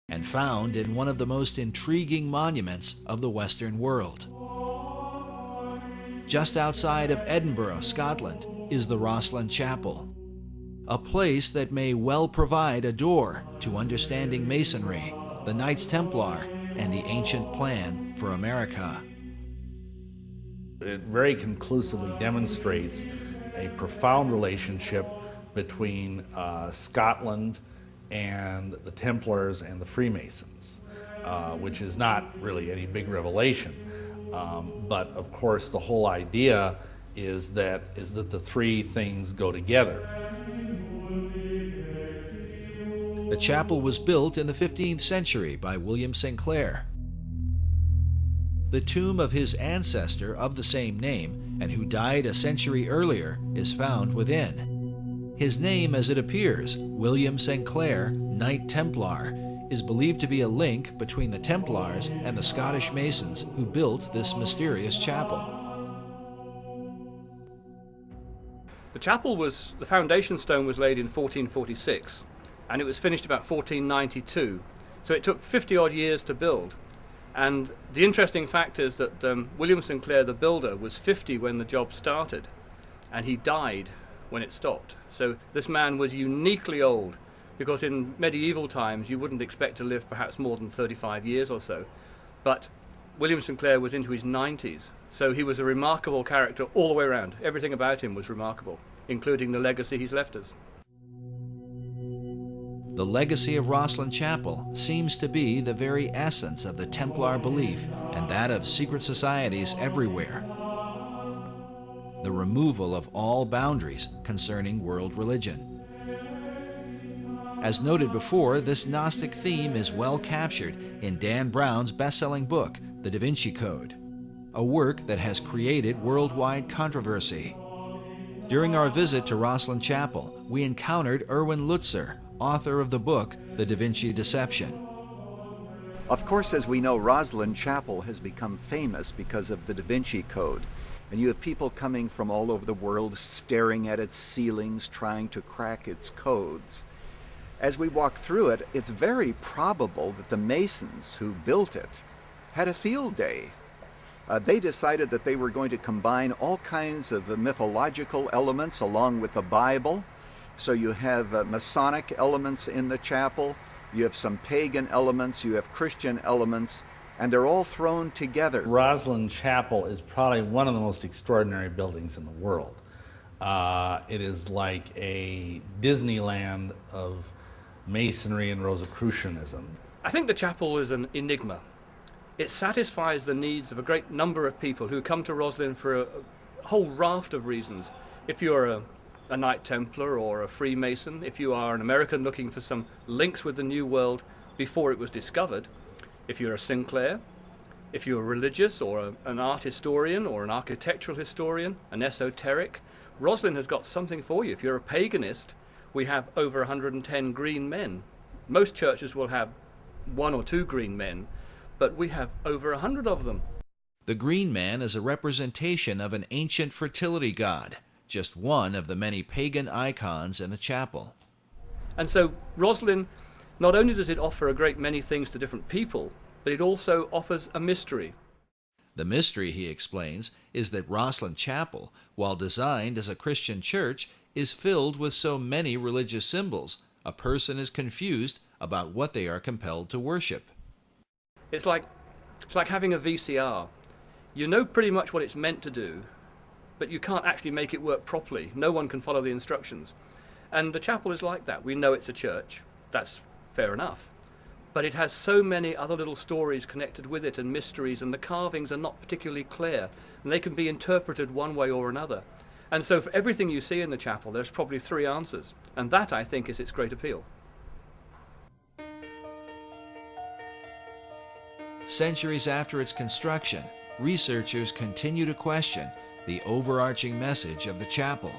and found in one of the most intriguing monuments of the Western world. Just outside of Edinburgh, Scotland, is the Rosslyn Chapel, a place that may well provide a door to understanding Masonry, the Knights Templar, and the ancient plan for America. It very conclusively demonstrates a profound relationship between Scotland and the Templars and the Freemasons, which is not really any big revelation. But of course the whole idea is that the three things go together. The chapel was built in the 15th century by William Sinclair. The tomb of his ancestor of the same name, and who died a century earlier, is found within. His name, as it appears, William Sinclair, Knight Templar, is believed to be a link between the Templars and the Scottish Masons who built this mysterious chapel. The foundation stone was laid in 1446, and it was finished about 1492. So it took 50 odd years to build. And the interesting fact is that William Sinclair, the builder, was 50 when the job started, and he died when it stopped. So this man was uniquely old, because in medieval times you wouldn't expect to live perhaps more than 35 years or so. But William Sinclair was into his 90s, so he was a remarkable character all the way around. Everything about him was remarkable, including the legacy he's left us. The legacy of Rosslyn Chapel seems to be the very essence of the Templar belief and that of secret societies everywhere. The removal of all boundaries concerning world religion. As noted before, this Gnostic theme is well captured in Dan Brown's best-selling book, The Da Vinci Code, a work that has created worldwide controversy. During our visit to Rosslyn Chapel, we encountered Erwin Lutzer, author of the book, The Da Vinci Deception. Of course, as we know, Rosslyn Chapel has become famous because of the Da Vinci Code. And you have people coming from all over the world staring at its ceilings, trying to crack its codes. As we walk through it, it's very probable that the Masons who built it had a field day. They decided that they were going to combine all kinds of mythological elements along with the Bible. So you have Masonic elements in the chapel, you have some pagan elements, you have Christian elements, and they're all thrown together. Rosslyn Chapel is probably one of the most extraordinary buildings in the world. It is like a Disneyland of Masonry and Rosicrucianism. I think the chapel is an enigma. It satisfies the needs of a great number of people who come to Rosslyn for a whole raft of reasons. If you're a Knight Templar or a Freemason, if you are an American looking for some links with the New World before it was discovered, if you're a Sinclair, if you're religious or an art historian or an architectural historian, an esoteric, Rosslyn has got something for you. If you're a paganist, we have over 110 green men. Most churches will have 1 or 2 green men, but we have over 100 of them. The green man is a representation of an ancient fertility god, just one of the many pagan icons in the chapel. And so Rosslyn, not only does it offer a great many things to different people, but it also offers a mystery. The mystery, he explains, is that Rosslyn Chapel, while designed as a Christian church, is filled with so many religious symbols, a person is confused about what they are compelled to worship. It's like having a VCR. You know pretty much what it's meant to do, but you can't actually make it work properly. No one can follow the instructions. And the chapel is like that. We know it's a church. That's fair enough. But it has so many other little stories connected with it and mysteries, and the carvings are not particularly clear, and they can be interpreted one way or another. And so for everything you see in the chapel, there's probably 3 answers. And that, I think, is its great appeal. Centuries after its construction, researchers continue to question the overarching message of the chapel.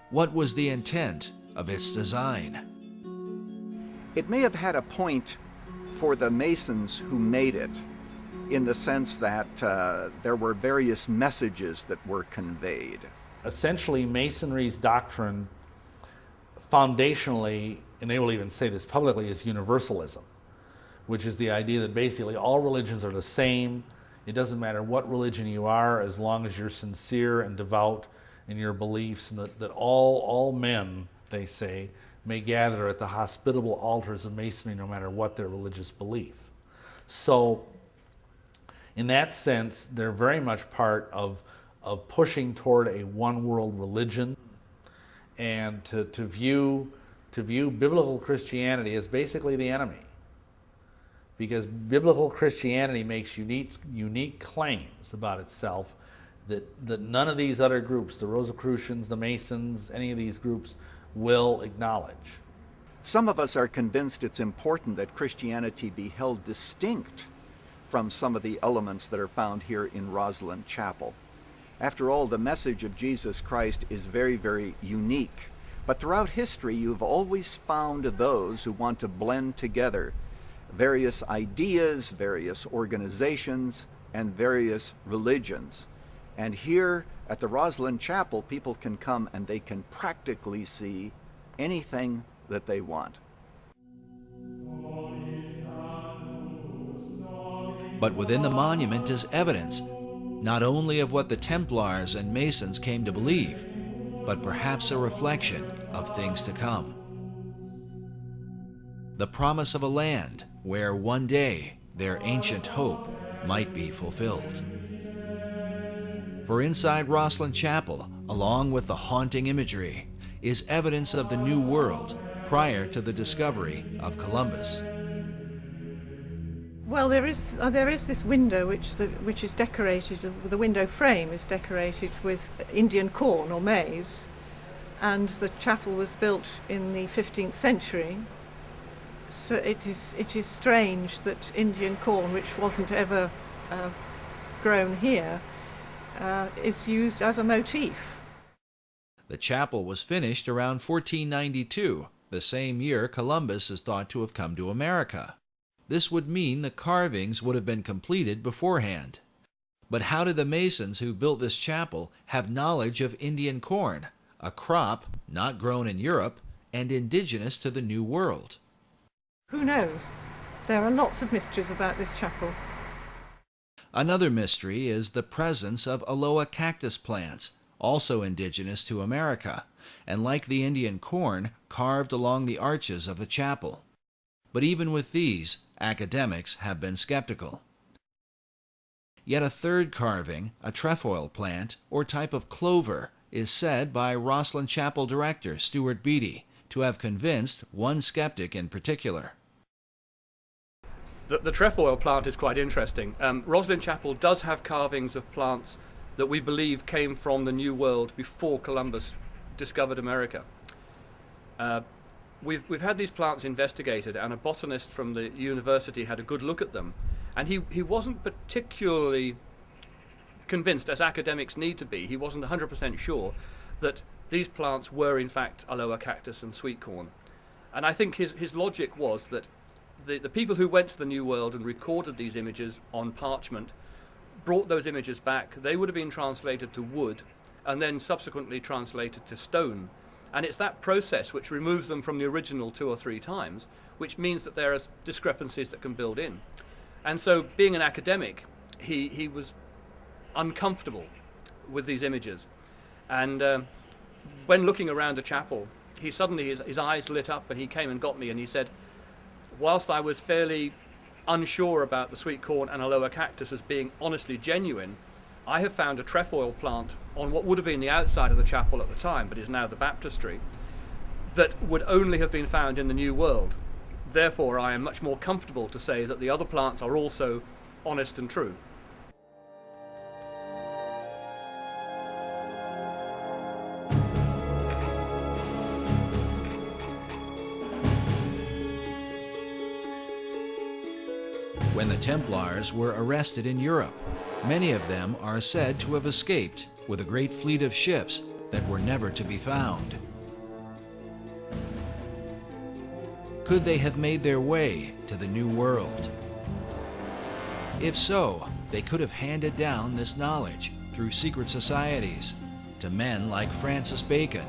What was the intent of its design? It may have had a point for the Masons who made it, in the sense that there were various messages that were conveyed. Essentially, Masonry's doctrine, foundationally, and they will even say this publicly, is Universalism. which is the idea that basically all religions are the same. It doesn't matter what religion you are, as long as you're sincere and devout in your beliefs, and that all men, they say, may gather at the hospitable altars of Masonry no matter what their religious belief. So in that sense, they're very much part of pushing toward a one-world religion, and to view biblical Christianity as basically the enemy. Because biblical Christianity makes unique claims about itself that none of these other groups, the Rosicrucians, the Masons, any of these groups, will acknowledge. Some of us are convinced it's important that Christianity be held distinct from some of the elements that are found here in Rosslyn Chapel. After all, the message of Jesus Christ is very, very unique. But throughout history, you've always found those who want to blend together various ideas, various organizations, and various religions. And here at the Rosslyn Chapel, people can come and they can practically see anything that they want. But within the monument is evidence, not only of what the Templars and Masons came to believe, but perhaps a reflection of things to come. The promise of a land where one day their ancient hope might be fulfilled. For inside Rosslyn Chapel, along with the haunting imagery, is evidence of the New World prior to the discovery of Columbus. Well, there is this window which is decorated. The window frame is decorated with Indian corn or maize, and the chapel was built in the 15th century. So it is strange that Indian corn, which wasn't ever grown here, is used as a motif. The chapel was finished around 1492, the same year Columbus is thought to have come to America. This would mean the carvings would have been completed beforehand. But how did the Masons who built this chapel have knowledge of Indian corn, a crop not grown in Europe and indigenous to the New World? Who knows? There are lots of mysteries about this chapel. Another mystery is the presence of aloe cactus plants, also indigenous to America, and like the Indian corn, carved along the arches of the chapel. But even with these, academics have been skeptical. Yet a third carving, a trefoil plant or type of clover, is said by Rosslyn Chapel director Stuart Beattie to have convinced one skeptic in particular. The trefoil plant is quite interesting. Rosslyn Chapel does have carvings of plants that we believe came from the New World before Columbus discovered America. We've had these plants investigated, and a botanist from the university had a good look at them, and he wasn't particularly convinced, as academics need to be. He wasn't 100% sure that these plants were in fact aloe cactus and sweet corn. And I think his logic was that the people who went to the New World and recorded these images on parchment brought those images back. They would have been translated to wood and then subsequently translated to stone. And it's that process which removes them from the original 2 or 3 times, which means that there are discrepancies that can build in. And so, being an academic, he was uncomfortable with these images. And when looking around the chapel, he suddenly, his eyes lit up, and he came and got me, and he said, whilst I was fairly unsure about the sweet corn and aloe cactus as being honestly genuine, I have found a trefoil plant on what would have been the outside of the chapel at the time, but is now the baptistry, that would only have been found in the New World. Therefore, I am much more comfortable to say that the other plants are also honest and true. When the Templars were arrested in Europe, many of them are said to have escaped with a great fleet of ships that were never to be found. Could they have made their way to the New World? If so, they could have handed down this knowledge through secret societies to men like Francis Bacon,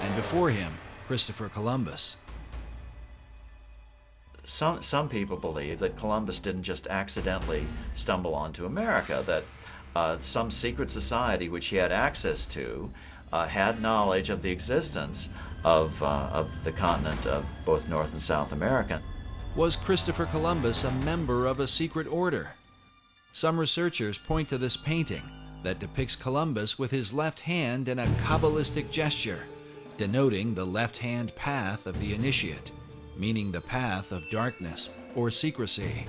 and before him, Christopher Columbus. some people believe that Columbus didn't just accidentally stumble onto America, that some secret society which he had access to had knowledge of the existence of the continent of both North and South America. Was Christopher Columbus a member of a secret order? Some researchers point to this painting that depicts Columbus with his left hand in a Kabbalistic gesture, denoting the left-hand path of the initiate, meaning the path of darkness or secrecy.